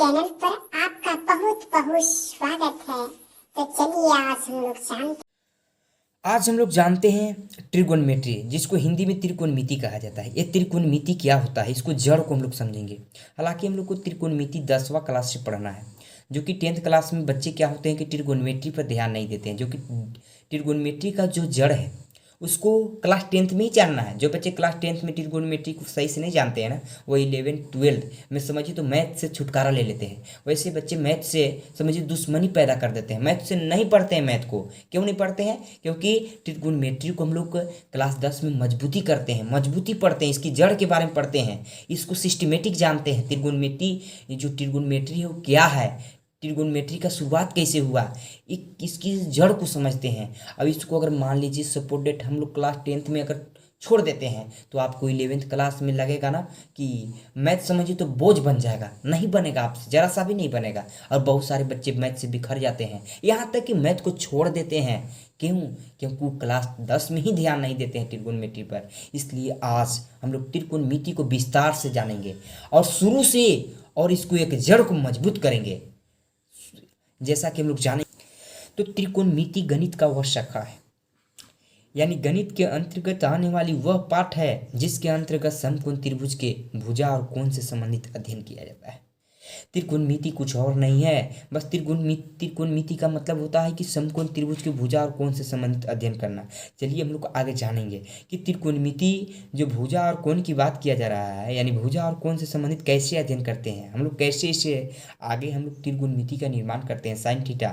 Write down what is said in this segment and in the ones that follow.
Channel पर आपका बहुत बहुत स्वागत है। तो चलिए आज हम लोग जानते हैं ट्रिगोनमेट्री, जिसको हिंदी में त्रिकोणमिति कहा जाता है। ये त्रिकोणमिति क्या होता है, इसको जड़ को हम लोग समझेंगे। हालांकि हम लोग को त्रिकोणमिति 10वां क्लास से पढ़ना है, जो कि 10th क्लास में बच्चे क्या होते हैं कि ट्रिगोनमेट्री पर ध्यान नहीं देते हैं। जो कि ट्रिगोनमेट्री का जो जड़ है उसको क्लास 10th में ही जानना है। जो बच्चे क्लास 10th में ट्रिगोनमेट्री को सही से नहीं जानते हैं ना, वो 11th 12th में समझिए तो मैथ से छुटकारा ले लेते हैं। वैसे बच्चे मैथ से समझिए दुश्मनी पैदा कर देते हैं, मैथ से नहीं पढ़ते हैं। मैथ को क्यों नहीं पढ़ते हैं? क्योंकि ट्रिगोनमेट्री को हम लोग क्लास 10 में मजबूती करते हैं, मजबूती पढ़ते हैं, इसकी जड़ के बारे में पढ़ते हैं, इसको सिस्टमेटिक जानते हैं। ट्रिगोनमेट्री जो ट्रिगोनमेट्री है वो क्या है, ट्रिगोनमेट्री का शुरुआत कैसे हुआ, इसकी जड़ को समझते हैं। अब इसको अगर मान लीजिए सपोज डेट हम लोग क्लास 10th में अगर छोड़ देते हैं तो आपको 11th क्लास में लगेगा ना कि मैथ समझिए तो बोझ बन जाएगा। नहीं बनेगा, आपसे जरा सा भी नहीं बनेगा। और बहुत सारे बच्चे मैथ से बिखर जाते हैं, यहाँ तक कि मैथ को छोड़ देते हैं। क्यों? क्योंकि वो क्लास 10 में ही ध्यान नहीं देते हैं ट्रिगोनमेट्री पर। इसलिए आज हम लोग त्रिकोणमिति को विस्तार से जानेंगे और शुरू से, और इसको एक जड़ को मजबूत करेंगे। जैसा कि हम लोग जाने तो त्रिकोणमिति गणित का वह शाखा है, यानी गणित के अंतर्गत आने वाली वह पाठ है जिसके अंतर्गत समकोण त्रिभुज के भुजा और कोण से संबंधित अध्ययन किया जाता है। त्रिकोणमिति कुछ और नहीं है, बस त्रिकोणमिति का मतलब होता है कि समकोण त्रिभुज के भुजा और कोण से संबंधित अध्ययन करना। चलिए हम लोग आगे जानेंगे कि त्रिकोणमिति जो भुजा और कोण की बात किया जा रहा है, यानी भुजा और कोण से संबंधित कैसे अध्ययन करते हैं हम लोग, कैसे इसे आगे हम लोग त्रिकोणमिति का निर्माण करते हैं। साइन थीटा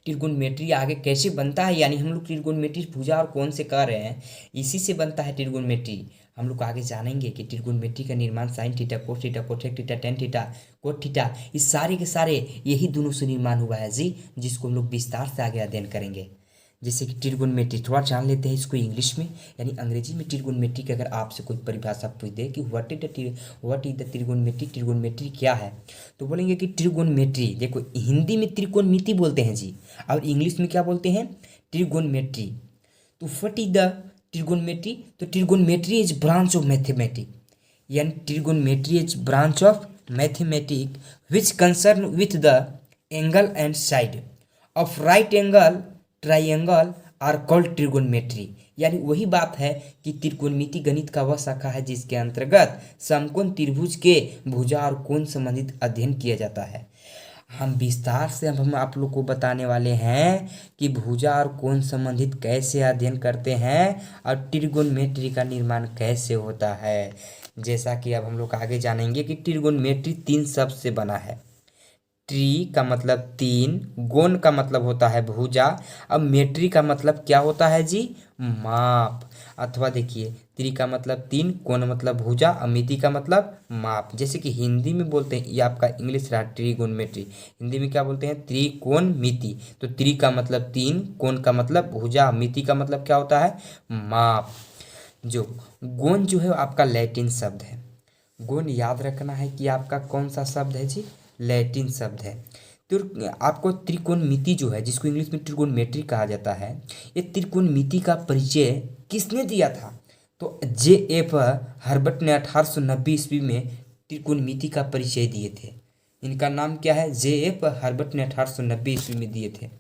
ट्रिगोनमेट्री आगे कैसे बनता है, यानी हम लोग ट्रिगोनमेट्री भुजा और कोण से कर रहे हैं, इसी से बनता है ट्रिगोनमेट्री। हम लोग आगे जानेंगे कि ट्रिगोनमेट्री का निर्माण sign theta, cos theta, cosec theta, tan theta, cot theta, इस सारे के सारे यही दोनों से निर्माण हुआ है जी, जिसको हम लोग विस्तार से आगे अध्ययन करेंगे। जैसे कि ट्रिगोनमेट्री थोड़ा जान लेते हैं इसको इंग्लिश में, यानी अंग्रेजी में ट्रिगोनमेट्री की अगर आपसे कोई परिभाषा पूछ दे कि what is the trigonometry, trigonometry क्या है, तो बोलेंगे कि ट्रिगोनमेट्री, देखो हिंदी में त्रिकोणमिति बोलते हैं जी, और इंग्लिश में क्या बोलते हैं? ट्रिगोनमेट्री। तो व्हाट इज द ट्रिगोनमेट्री? तो trigonometry is branch of mathematic, यानी trigonometry is branch of mathematic which concern with the angle and side of right angle triangle are called trigonometry. यानी वही बात है कि त्रिकोणमिति गणित का वह शाखा है जिसके अंतर्गत समकोण त्रिभुज के भुजा और कोण संबंधित अध्ययन किया जाता है। हम विस्तार से अब हम आप लोग को बताने वाले हैं कि भुजा और कोण संबंधित कैसे अध्ययन करते हैं और ट्रिगोनमेट्री का निर्माण कैसे होता है। जैसा कि अब हम लोग आगे जानेंगे कि ट्रिगोनमेट्री 3 शब्द से बना है। ट्री का मतलब 3, गोन का मतलब होता है भुजा। अब मेट्री का मतलब क्या होता है जी? माप। अथवा देखिए, त्रि का मतलब 3, कोण मतलब भुजा, और मिति का मतलब माप। जैसे कि हिंदी में बोलते हैं, ये आपका इंग्लिश रहा ट्रिगोनमेट्री, हिंदी में क्या बोलते हैं? त्रिकोणमिति। तो त्रि का मतलब 3, कोण का मतलब भुजा, मिति का मतलब क्या होता है? माप। जो गोन जो है आपका लैटिन शब्द है। गोन याद रखना है कि आपका कौन सा शब्द है जी? लैटिन शब्द है। तो आपको त्रिकोणमिति जो है, जिसको इंग्लिश में ट्रिगोनमेट्री कहा जाता है, ये त्रिकोणमिति का परिचय किसने दिया था? तो J.F. हर्बट ने 1890 ईस्वी में त्रिकोणमिति का परिचय दिए थे। इनका नाम क्या है? J.F. हर्बट ने 1890 ईस्वी में दिए थे।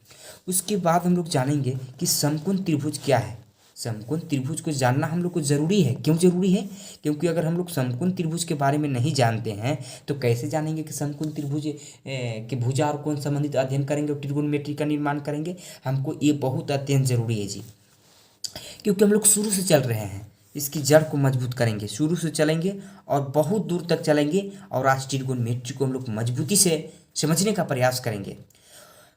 उसके बाद हम लोग जानेंगे कि समकोण त्रिभुज क्या है। समकोण त्रिभुज को जानना हम लोग को जरूरी है। क्यों जरूरी है? क्योंकि अगर हम लोग समकोण त्रिभुज के बारे में नहीं जानते हैं तो कैसे जानेंगे कि समकोण त्रिभुज के भुजा और कोण संबंधित अध्ययन करेंगे और ट्रिगोनमेट्री का निर्माण करेंगे। हमको ये बहुत अत्यंत जरूरी है जी, क्योंकि हम लोग शुरू से चल रहे हैं, इसकी जड़ को मजबूत करेंगे, शुरू से चलेंगे और बहुत दूर तक चलेंगे, और आज ट्रिगोनमेट्री को हम लोग मजबूती से समझने का प्रयास करेंगे।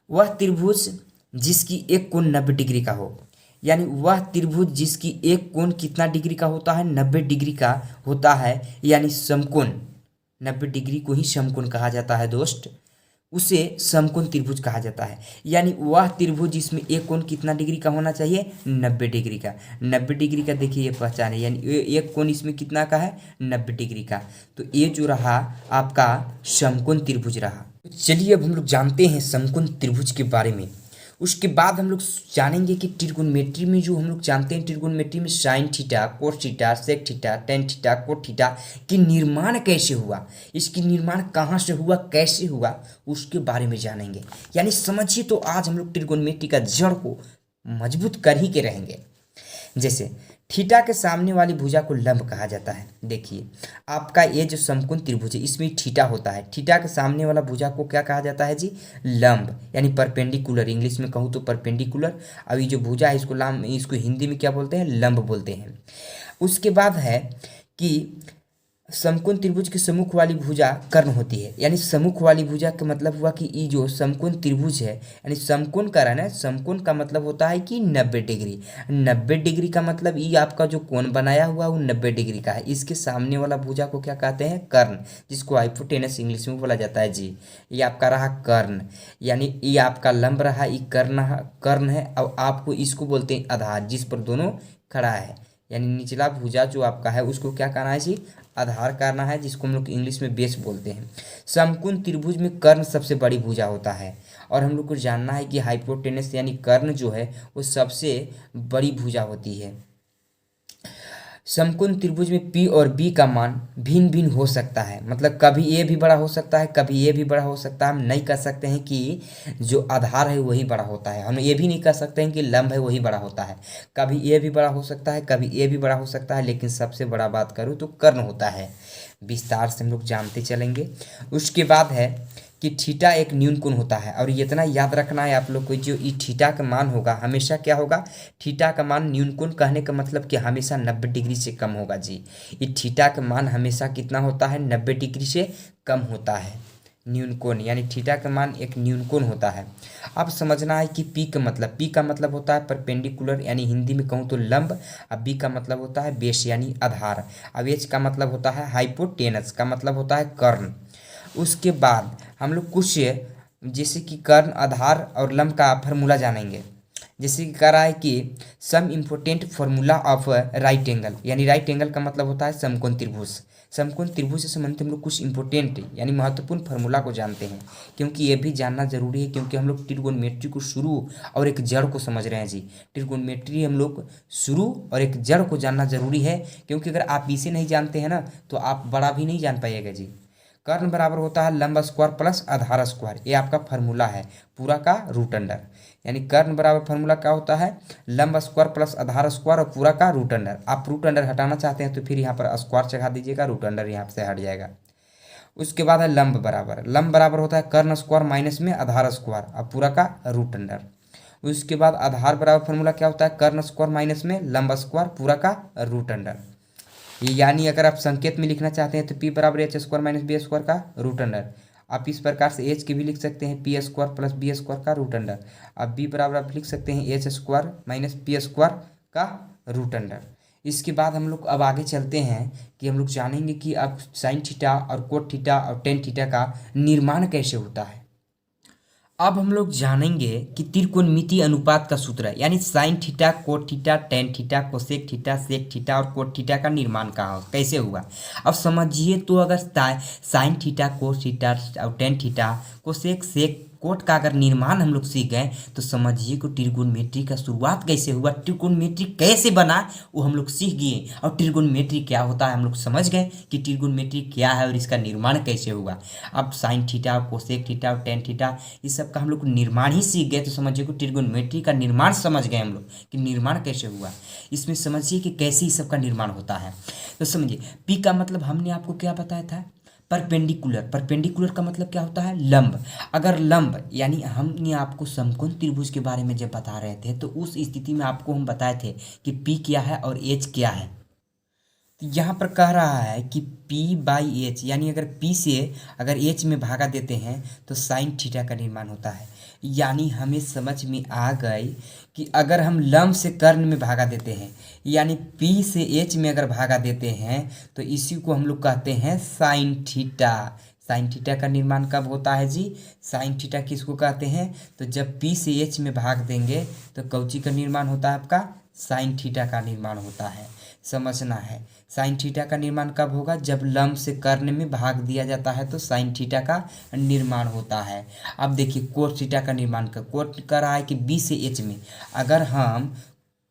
वह त्रिभुज जिसकी एक कोण 90 डिग्री का हो, यानी वह त्रिभुज जिसकी एक कोण कितना डिग्री का होता है? 90 डिग्री का होता है, यानी समकोण। 90 डिग्री को ही समकोण कहा जाता है दोस्त, उसे समकोण त्रिभुज कहा जाता है। यानी वह त्रिभुज जिसमें एक कोण कितना डिग्री का होना चाहिए? 90 डिग्री का। 90 डिग्री का देखिए ये पहचान है, यानी एक कोण इसमें कितना का है? 90 डिग्री का। तो ये जो रहा आपका समकोण त्रिभुज रहा। चलिए अब हम लोग जानते हैं समकोण त्रिभुज के बारे में। उसके बाद हम लोग जानेंगे कि ट्रिग्नोमेट्री में जो हम लोग जानते हैं, ट्रिग्नोमेट्री में sine theta, cos theta, sec theta, tan theta, cot theta की निर्माण कैसे हुआ, इसकी निर्माण कहाँ से हुआ, कैसे हुआ, उसके बारे में जानेंगे। यानी समझिए तो आज हम लोग ट्रिग्नोमेट्री का जड़ को मजबूत कर ही के रहेंगे। जैसे थीटा के सामने वाली भुजा को लंब कहा जाता है। देखिए आपका ये जो समकोण त्रिभुज है इसमें थीटा होता है, थीटा के सामने वाला भुजा को क्या कहा जाता है जी, लंब, यानी परपेंडिकुलर, इंग्लिश में कहूँ तो परपेंडिकुलर। अब ये जो भुजा है इसको हिंदी में क्या बोलते हैं, लंब बोलते हैं। उसके बाद है कि समकोण त्रिभुज के सम्मुख वाली भुजा कर्ण होती है। यानी सम्मुख वाली भुजा का मतलब हुआ कि ये जो समकोण त्रिभुज है, यानी समकोण कर्ण है, समकोण का मतलब होता है कि 90 डिग्री। 90 डिग्री का मतलब ये आपका जो कोण बनाया हुआ वो 90 डिग्री का है। इसके सामने वाला भुजा को क्या कहते हैं, कर्ण, जिसको हाइपोटेनस इंग्लिश में बोला जाता है जी। ये आपका रहा कर्ण, यानी ये आपका लंब रहा, ये कर्ण है। और आपको इसको बोलते हैं आधार, जिस पर दोनों खड़ा है। यानी निचला भुजा जो आपका है उसको क्या कहना है जी, आधार करना है, जिसको हम लोग इंग्लिश में बेस बोलते हैं। समकोण त्रिभुज में कर्ण सबसे बड़ी भुजा होता है। और हम लोग को जानना है कि हाइपोटेनस यानी कर्ण जो है वो सबसे बड़ी भुजा होती है। समकोण त्रिभुज में P और B का मान भिन्न भिन्न हो सकता है, मतलब कभी ये भी बड़ा हो सकता है, कभी ये भी बड़ा हो सकता है। हम नहीं कह सकते हैं कि जो आधार है वही बड़ा होता है, हम ये भी नहीं कह सकते हैं कि लंब है वही बड़ा होता है। कभी ये भी बड़ा हो सकता है, कभी ये भी बड़ा हो सकता है, लेकिन सबसे बड़ा बात करूँ तो कर्ण होता है। विस्तार से हम लोग जानते चलेंगे। उसके बाद है कि थीटा एक न्यून कोण होता है। और ये इतना याद रखना है आप लोग को, जो ये थीटा का मान होगा हमेशा क्या होगा, थीटा का मान न्यून कोण कहने का मतलब कि हमेशा 90 डिग्री से कम होगा जी। ये थीटा का मान हमेशा कितना होता है, 90 डिग्री से कम होता है। न्यून कोण यानी थीटा का मान एक न्यून कोण होता है। अब समझना है कि पी का मतलब होता है परपेंडिकुलर, यानी हिंदी में कहूँ तो लंब। अब बी का मतलब होता है बेस यानी आधार। अब एच का मतलब होता है हाइपोटेनस, का मतलब होता है कर्ण। उसके बाद हम लोग कुछ जैसे कि कर्ण, आधार और लंब का फार्मूला जानेंगे। जैसे कि कह रहा है कि some important formula of right angle, यानी राइट एंगल का मतलब होता है समकोण त्रिभुज। समकोण त्रिभुज से संबंधित हम लोग कुछ इंपॉर्टेंट यानी महत्वपूर्ण फार्मूला को जानते हैं, क्योंकि ये भी जानना जरूरी है, क्योंकि हम लोग ट्रिग्नोमेट्री को शुरू और एक जड़ को समझ रहे हैं जी। ट्रिग्नोमेट्री हम लोग शुरू और एक जड़ को जानना जरूरी है, क्योंकि अगर आप इसे नहीं जानते हैं ना तो आप बड़ा भी नहीं जान पाइएगा जी। कर्ण बराबर होता है लंब स्क्वायर प्लस आधार स्क्वायर, ये आपका फार्मूला है पूरा का रूट अंडर। यानी कर्ण बराबर फार्मूला क्या होता है, लंब स्क्वायर प्लस आधार स्क्वायर और पूरा का रूट अंडर। आप रूट अंडर हटाना चाहते हैं तो फिर यहाँ पर स्क्वायर चढ़ा दीजिएगा, रूट अंडर यहाँ से हट जाएगा। उसके बाद है लंब बराबर होता है कर्ण स्क्वायर माइनस में आधार स्क्वायर और पूरा का रूट अंडर। उसके बाद आधार बराबर फार्मूला क्या होता है, कर्ण स्क्वायर माइनस में लंब स्क्वायर पूरा का रूट अंडर। यानी अगर आप संकेत में लिखना चाहते हैं तो P बराबर H square minus B square का रूट अंडर। आप इस प्रकार से एच की भी लिख सकते हैं P square plus B square का रूट अंडर। अब बी बराबर आप लिख सकते हैं H square minus P square का रूट अंडर। इसके बाद हम लोग अब आगे चलते हैं कि हम लोग जानेंगे कि अब साइन थीटा और कोट थीटा और टेन थीटा का निर्माण कैसे होता है। अब हम लोग जानेंगे कि त्रिकोणमितीय अनुपात का सूत्र है, यानी sine theta, cot theta, tan theta, cosec theta, sec theta और कोट थीटा का निर्माण कैसे हुआ। अब समझिए तो अगर साइन थीटा, कोट थीटा और tan theta, cosec, sec, cot का अगर निर्माण हम लोग सीख गए तो समझिए कि ट्रिग्नोमेट्री का शुरुआत कैसे हुआ, ट्रिग्नोमेट्री कैसे बना वो हम लोग सीख गए। और ट्रिग्नोमेट्री क्या होता है हम लोग समझ गए कि ट्रिग्नोमेट्री क्या है और इसका निर्माण कैसे हुआ। अब साइन थीटा, कोसेक थीटा और टेन थीटा इस सब का हम लोग निर्माण ही सीख गए तो समझिए कि ट्रिग्नोमेट्री का निर्माण समझ गए हम लोग कि निर्माण कैसे हुआ। इसमें समझिए कि कैसे इस सब का निर्माण होता है। तो समझिए पी का मतलब हमने आपको क्या बताया था, परपेंडिकुलर का मतलब क्या होता है, लंब। अगर लंब यानी हमने आपको समकोण त्रिभुज के बारे में जब बता रहे थे तो उस स्थिति में आपको हम बताए थे कि P क्या है और H क्या है। तो यहाँ पर कह रहा है कि P/H, यानी अगर P से अगर H में भागा देते हैं तो साइन थीटा का निर्माण होता है। यानी हमें समझ में आ गई कि अगर हम लंब से कर्ण में भागा देते हैं, यानी P से H में अगर भागा देते हैं तो इसी को हम लोग कहते हैं साइन थीटा। साइन थीटा का निर्माण कब होता है जी, साइन थीटा किसको कहते हैं, तो जब P से H में भाग देंगे तो कौची का निर्माण होता है आपका, साइन थीटा का निर्माण होता है। समझना है। साइन थीटा का निर्माण कब होगा? जब लंब से कर्ण में भाग दिया जाता है तो साइन थीटा का निर्माण होता है। अब देखिए कोस थीटा का निर्माण कोस कर रहा है कि बी से एच में, अगर हम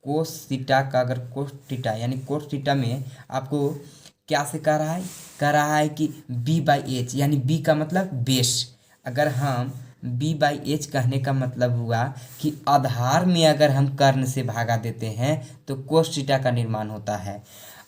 कोस थीटा का अगर कोस थीटा यानी कोस थीटा में आपको क्या से कह रहा है कि बी बाई एच, यानी बी का मतलब बेस। अगर हम बी बाई एच कहने का मतलब हुआ कि आधार में अगर हम कर्ण से भागा देते हैं तो कोस थीटा का निर्माण होता है।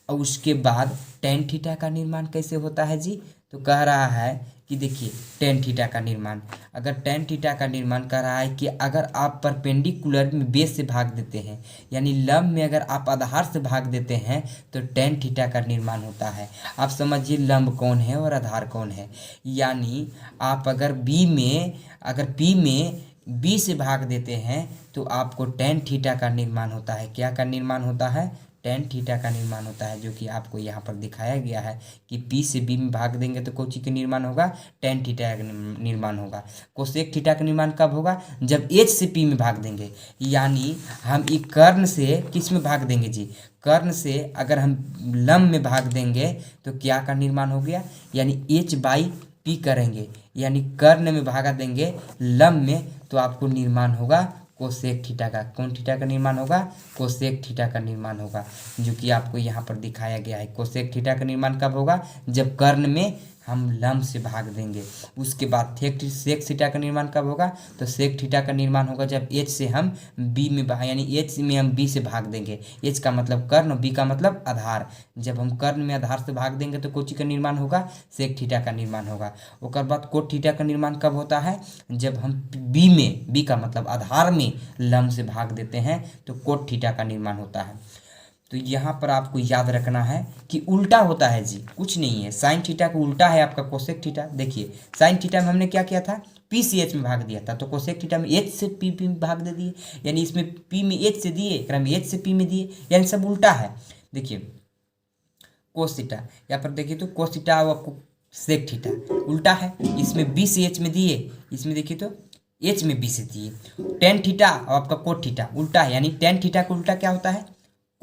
और उसके बाद टेन थीटा का निर्माण कैसे होता है जी? तो कह रहा है कि देखिए टेन थीटा का निर्माण, अगर टेन थीटा का निर्माण कर रहा है कि अगर आप परपेंडिकुलर में बेस से भाग देते हैं, यानी लंब में अगर आप आधार से भाग देते हैं तो टेन थीटा का निर्माण होता है। आप समझिए लंब कौन है और आधार कौन है। यानी आप अगर पी में बी से भाग देते हैं तो आपको टेन थीटा का निर्माण होता है। क्या का निर्माण होता है? टेन थीटा का निर्माण होता है, जो कि आपको यहाँ पर दिखाया गया है कि पी से बी में भाग देंगे तो कौन चीज़ का निर्माण होगा? टेन थीटा का निर्माण होगा। कोसेक थीटा का निर्माण कब होगा? जब एच से पी में भाग देंगे, यानी हम एक कर्ण से किस में भाग देंगे जी? कर्ण से अगर हम लंब में भाग देंगे तो क्या का निर्माण हो गया? यानी एच बाई पी करेंगे, यानी कर्ण में भागा देंगे लंब में तो आपको निर्माण होगा कोसेक थीटा का। कौन थीटा का निर्माण होगा? कोसेक थीटा का निर्माण होगा, जो कि आपको यहाँ पर दिखाया गया है। कोसेक थीटा का निर्माण कब होगा? जब कर्ण में हम लंब से भाग देंगे। उसके बाद सेक थीटा का निर्माण कब होगा? तो सेक थीटा का निर्माण होगा जब एच से हम बी में यानी एच में हम बी से भाग देंगे। एच का मतलब कर्ण, बी का मतलब आधार। जब हम कर्ण में आधार से भाग देंगे तो कोची का निर्माण होगा? सेक थीटा का निर्माण होगा। उसके बाद कोट थीटा का निर्माण कब होता है? जब हम बी का मतलब आधार में लंब से भाग देते हैं तो कोट थीटा का निर्माण होता है। तो यहाँ पर आपको याद रखना है कि उल्टा होता है जी, कुछ नहीं है। साइन थीटा का उल्टा है आपका कोसेक थीटा। देखिए साइन थीटा में हमने क्या किया था? पी से एच में भाग दिया था, तो कोसेक थीटा में एच से पी में भाग दे दिए, यानी इसमें पी में एच से दिए, एकरा में एच से पी में दिए, यानी सब उल्टा है। देखिए कोस थीटा, यहाँ पर देखिए तो कोस थीटा और आपको सेक थीटा उल्टा है। इसमें बी से एच में दिए, इसमें देखिए तो एच में बी से दिए। टेन थीटा और आपका कोट थीटा उल्टा है, यानी टेन थीटा का उल्टा क्या होता है?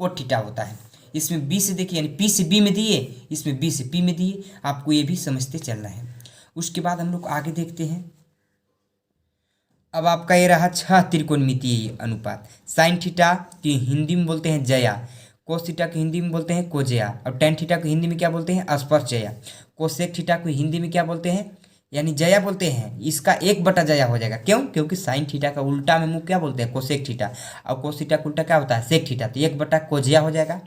कोट थीटा होता है। इसमें बी से देखिए, यानी पी से बी में दिए, इसमें बी से पी में दिए। आपको ये भी समझते चलना है। उसके बाद हम लोग आगे देखते हैं। अब आपका ये रहा 6 त्रिकोणमितीय अनुपात। साइन थीटा की हिंदी में बोलते हैं जया, कोस थीटा की हिंदी में बोलते हैं कोजया, और टेन थीटा को हिंदी में क्या बोलते हैं? स्पर्शजया। कोसेक थीटा को हिंदी में क्या बोलते हैं? यानी जया बोलते हैं। इसका 1/जया हो जाएगा। क्यों? क्योंकि साइन थीटा का उल्टा में मुँह क्या बोलते हैं? Cosec theta. और कोस थीटा का उल्टा क्या होता है? Sec theta. तो 1/कोजया हो जाएगा।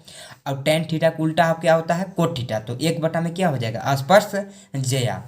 और टेन थीटा का उल्टा क्या होता है? Cot theta. तो 1/ में क्या हो जाएगा? स्पर्शजया।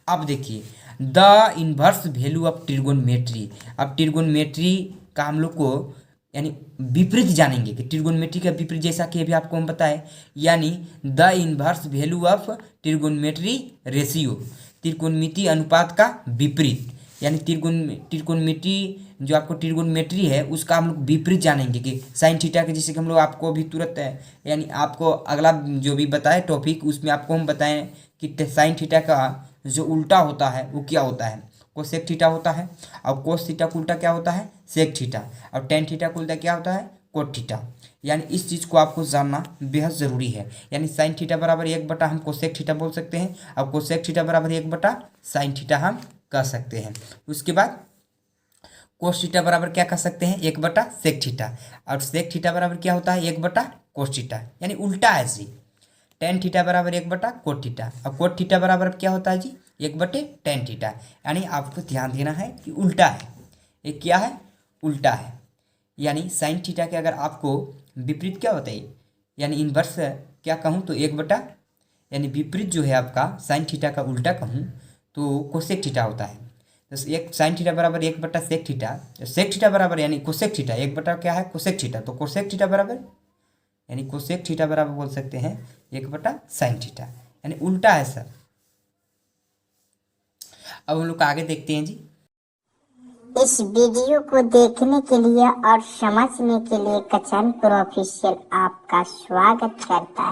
अब देखिए the inverse value of trigonometry. अब ट्रिगोनोमेट्री का हम लोग को यानी विपरीत जानेंगे कि ट्रिगोनोमेट्री का विपरीत, जैसा कि अभी आपको हम बताएं, यानी the inverse value of trigonometry ratio, त्रिकोणमितीय अनुपात का विपरीत। यानी त्रिकोणमिति जो आपको ट्रिगोनोमेट्री है उसका हम लोग विपरीत जानेंगे कि साइन थीटा के, जैसे कि हम लोग आपको अभी तुरंत यानी आपको अगला जो भी बताए टॉपिक उसमें आपको हम बताएं कि साइन थीटा का जो उल्टा होता है वो क्या होता है? कोसेक थीटा होता है। और कोस थीटा का उल्टा क्या होता है? Sec theta. और टेन थीटा का उल्टा क्या होता है? Cot theta. यानी इस चीज़ को आपको जानना बेहद ज़रूरी है। यानी साइन थीटा बराबर 1/ हम कोसेक थीटा बोल सकते हैं, और कोसेक थीटा बराबर 1/ साइन थीटा हम कह सकते हैं। उसके बाद कोस थीटा बराबर क्या कह सकते हैं? 1/ सेक थीटा। और सेक थीटा बराबर क्या होता है? 1/ कोस थीटा। यानी उल्टा है जी। टेन थीटा बराबर 1/ कोट थीटा, और कोट थीटा बराबर क्या होता है जी? 1/टेन थीटा। यानी आपको ध्यान देना है कि उल्टा है। ये क्या है? उल्टा है। यानी साइन थीटा के अगर आपको विपरीत क्या होता है, यानी इनवर्स क्या कहूँ तो 1/ यानी विपरीत जो है आपका साइन थीटा का उल्टा कहूँ तो कोसेक थीटा होता है। तो एक साइन थीटा बराबर 1/ सेक थीटा, सेक थीटा बराबर यानी कोसेक थीटा 1/ क्या है? Cosec theta. तो कोसेक थीटा बराबर यानी कोसेक थीटा बराबर बोल सकते हैं 1/ साइन थीटा, यानी उल्टा है सर। अब हम लोग आगे देखते हैं जी। इस वीडियो को देखने के लिए और समझने के लिए कचन प्रो ऑफिशियल आपका स्वागत करता है।